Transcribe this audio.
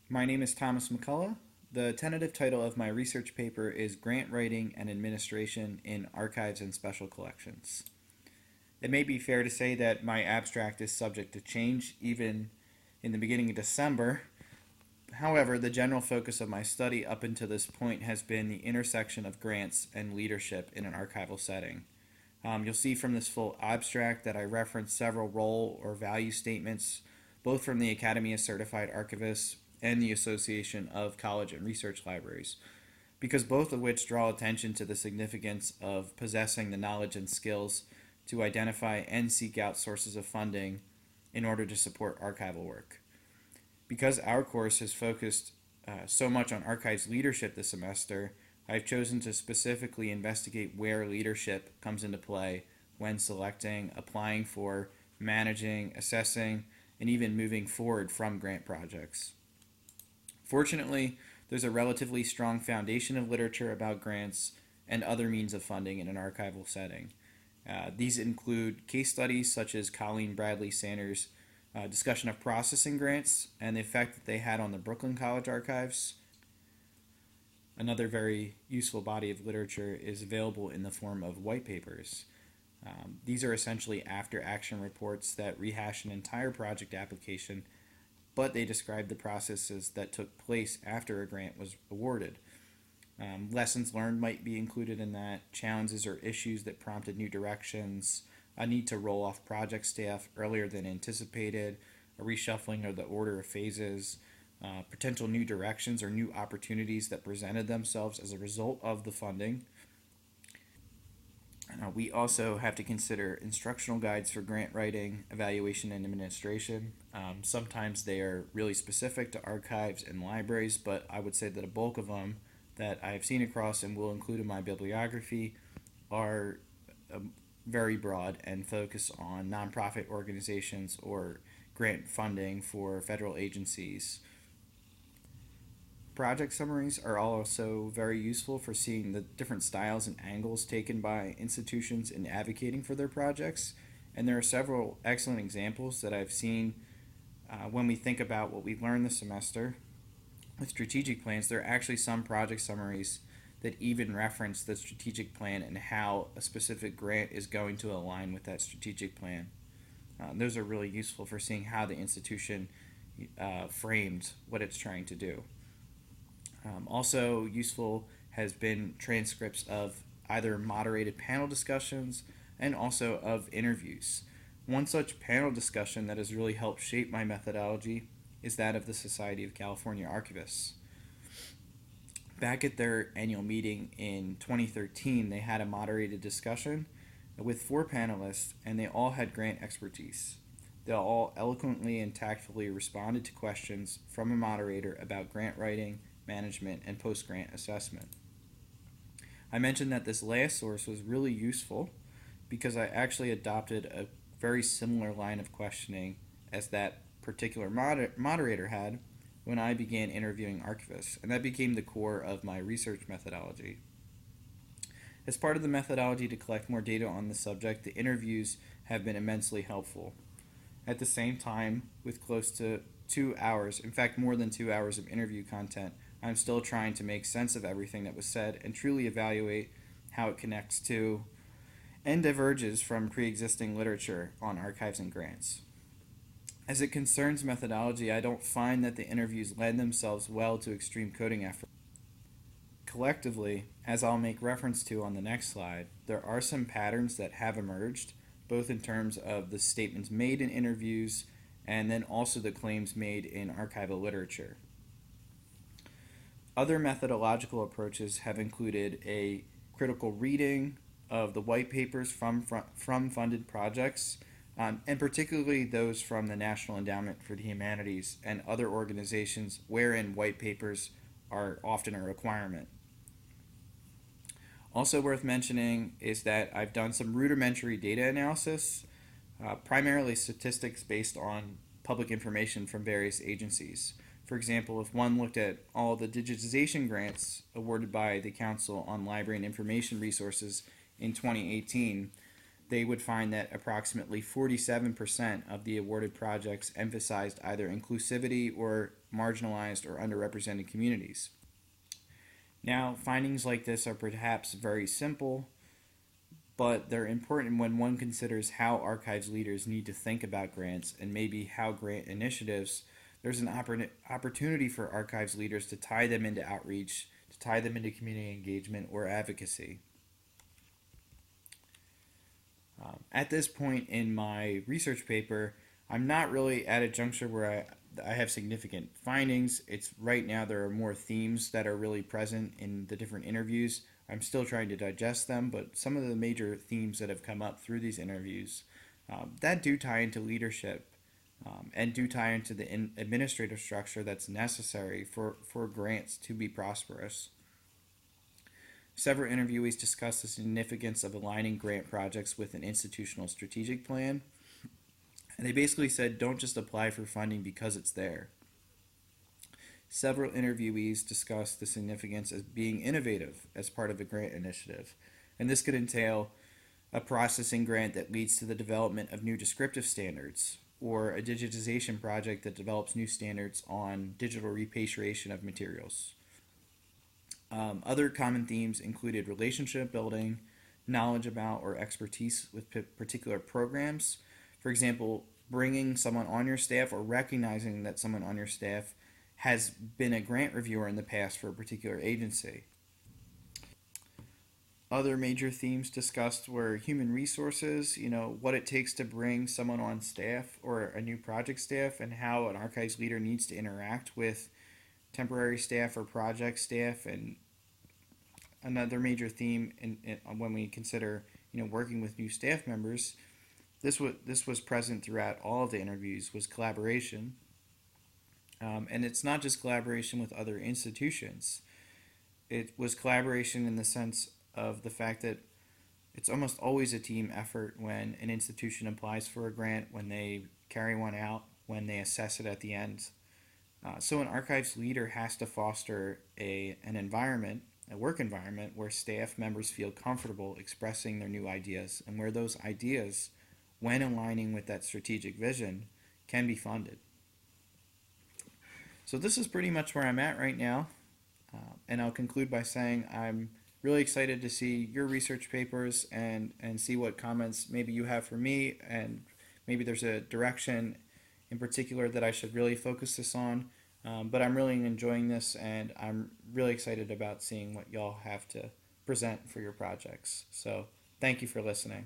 My name is Thomas McCullough. The tentative title of my research paper is Grant Writing and Administration in Archives and Special Collections. It may be fair to say that my abstract is subject to change even in the beginning of December. However, the general focus of my study up until this point has been the intersection of grants and leadership in an archival setting. You'll see from this full abstract that I reference several role or value statements, both from the Academy of Certified Archivists and the Association of College and Research Libraries, because both of which draw attention to the significance of possessing the knowledge and skills to identify and seek out sources of funding in order to support archival work. Because our course has focused so much on archives leadership this semester, I've chosen to specifically investigate where leadership comes into play when selecting, applying for, managing, assessing, and even moving forward from grant projects. Fortunately, there's a relatively strong foundation of literature about grants and other means of funding in an archival setting. These include case studies such as Colleen Bradley Sanders' discussion of processing grants and the effect that they had on the Brooklyn College archives. Another very useful body of literature is available in the form of white papers. These are essentially after action reports that rehash an entire project application, but they describe the processes that took place after a grant was awarded. Lessons learned might be included in that, challenges or issues that prompted new directions, a need to roll off project staff earlier than anticipated, a reshuffling of the order of phases, potential new directions or new opportunities that presented themselves as a result of the funding. We also have to consider instructional guides for grant writing, evaluation, and administration. Sometimes they are really specific to archives and libraries, but I would say that a bulk of them that I've seen across and will include in my bibliography are very broad and focus on nonprofit organizations or grant funding for federal agencies. Project summaries are also very useful for seeing the different styles and angles taken by institutions in advocating for their projects. And there are several excellent examples that I've seen when we think about what we learned this semester with strategic plans. There are actually some project summaries that even reference the strategic plan and how a specific grant is going to align with that strategic plan. Those are really useful for seeing how the institution framed what it's trying to do. Also useful has been transcripts of either moderated panel discussions and also of interviews. One such panel discussion that has really helped shape my methodology is that of the Society of California Archivists. Back at their annual meeting in 2013, they had a moderated discussion with 4 panelists, and they all had grant expertise. They all eloquently and tactfully responded to questions from a moderator about grant writing, management, and post-grant assessment. I mentioned that this last source was really useful because I actually adopted a very similar line of questioning as that particular moderator had when I began interviewing archivists, and that became the core of my research methodology. As part of the methodology to collect more data on the subject, the interviews have been immensely helpful. At the same time, with close to 2 hours, in fact more than 2 hours of interview content, I'm still trying to make sense of everything that was said and truly evaluate how it connects to and diverges from pre-existing literature on archives and grants. As it concerns methodology, I don't find that the interviews lend themselves well to extreme coding efforts. Collectively, as I'll make reference to on the next slide, there are some patterns that have emerged, both in terms of the statements made in interviews and then also the claims made in archival literature. Other methodological approaches have included a critical reading of the white papers from funded projects, and particularly those from the National Endowment for the Humanities and other organizations wherein white papers are often a requirement. Also worth mentioning is that I've done some rudimentary data analysis, primarily statistics based on public information from various agencies. For example, if one looked at all the digitization grants awarded by the Council on Library and Information Resources in 2018, they would find that approximately 47% of the awarded projects emphasized either inclusivity or marginalized or underrepresented communities. Now, findings like this are perhaps very simple, but they're important when one considers how archives leaders need to think about grants and maybe how grant initiatives, there's an opportunity for archives leaders to tie them into outreach, to tie them into community engagement or advocacy. At this point in my research paper, I'm not really at a juncture where I have significant findings. It's right now there are more themes that are really present in the different interviews. I'm still trying to digest them, but some of the major themes that have come up through these interviews that do tie into leadership and do tie into the administrative structure that's necessary for grants to be prosperous. Several interviewees discussed the significance of aligning grant projects with an institutional strategic plan. And they basically said, don't just apply for funding because it's there. Several interviewees discussed the significance of being innovative as part of a grant initiative. And this could entail a processing grant that leads to the development of new descriptive standards, or a digitization project that develops new standards on digital repatriation of materials. Other common themes included relationship building, knowledge about or expertise with particular programs. For example, bringing someone on your staff or recognizing that someone on your staff has been a grant reviewer in the past for a particular agency. Other major themes discussed were human resources, what it takes to bring someone on staff or a new project staff, and how an archives leader needs to interact with temporary staff or project staff. And another major theme when we consider working with new staff members, this was present throughout all of the interviews, was collaboration. And it's not just collaboration with other institutions. It was collaboration in the sense of the fact that it's almost always a team effort when an institution applies for a grant, when they carry one out, when they assess it at the end. So an archives leader has to foster an environment, a work environment, where staff members feel comfortable expressing their new ideas, and where those ideas, when aligning with that strategic vision, can be funded. So this is pretty much where I'm at right now, and I'll conclude by saying I'm really excited to see your research papers and see what comments maybe you have for me, and maybe there's a direction in particular that I should really focus this on. But I'm really enjoying this, and I'm really excited about seeing what y'all have to present for your projects. So thank you for listening.